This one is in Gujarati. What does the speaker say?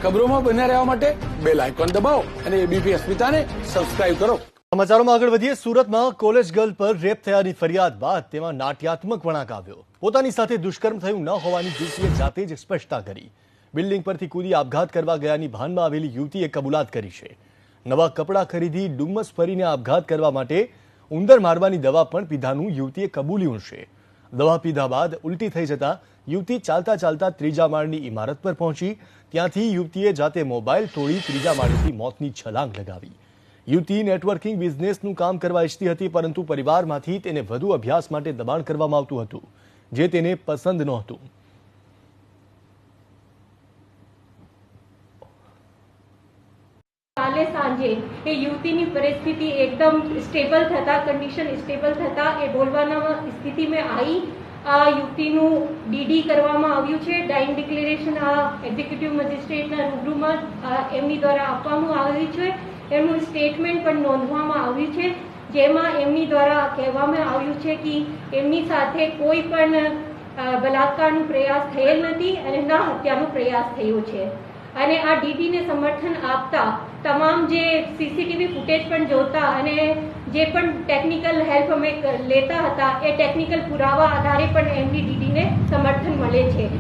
ખબરોમાં બન્યા રહેવા માટે બેલ આઇકોન દબાવો અને એબીપી અસ્મિતાને સબસ્ક્રાઇબ કરો। સમાચારોમાં આગળ વધીએ। સુરતમાં કોલેજ ગર્લ પર રેપ થયાની ફરિયાદ બાદ તેમાં નાટ્યાત્મક વળાંક આવ્યો। પોતાની સાથે દુષ્કર્મ થયું ન હોવાની યુવતીએ જાતે જ સ્પષ્ટતા કરી। બિલ્ડિંગ પરથી કૂદી આપઘાત કરવા ગયાની ભાનમાં આવેલી યુવતીએ કબૂલાત કરી છે। નવા કપડાં ખરીદી ડુમ્મસ ફરીને આપઘાત કરવા માટે ઉંદર મારવાની દવા પણ પીધાનું યુવતીએ કબૂલ્યું છે। દવા પીધા બાદ ઉલટી થઈ જતા યુવતી ચાલતા ચાલતા ત્રીજા માળની ઇમારત પર પહોંચી। ત્યાંથી યુવતીએ જાતે મોબાઈલ તોડી ત્રીજા માળેથી મોતની છલાંગ લગાવી। યુવતી નેટવર્કિંગ બિઝનેસનું કામ કરવા ઈચ્છતી હતી, પરંતુ પરિવારમાંથી તેને વધુ અભ્યાસ માટે દબાણ કરવામાં આવતું હતું, જે તેને પસંદ નહોતું। કાલે સાંજે એ યુવતીની પરિસ્થિતિ એકદમ સ્ટેબલ થતા, કન્ડિશન સ્ટેબલ થતા એ બોલવાના સ્થિતિમાં આવી। આ યુવતીનું ડીડી કરવામાં આવ્યું છે। ડાઇંગ ડિક્લેરેશન આ એક્ઝિક્યુટિવ મેજિસ્ટ્રેટના રૂબરૂમાં એમની દ્વારા આપવામાં આવ્યું છે। એમનું સ્ટેટમેન્ટ પણ નોંધવામાં આવ્યું છે, જેમાં એમની દ્વારા કહેવામાં આવ્યું છે કે એમની સાથે કોઈ પણ બલાત્કારનો પ્રયાસ થયેલ નથી અને ન હત્યાનો પ્રયાસ થયો છે। અને આ ડીડીને સમર્થન આપતા તમામ જે સીસીટીવી ફૂટેજ પણ જોતા અને જે પણ ટેકનિકલ હેલ્પ અમે લેતા હતા, એ ટેકનિકલ પુરાવા આધારે પણ એમની ડીડીને સમર્થન મળે છે।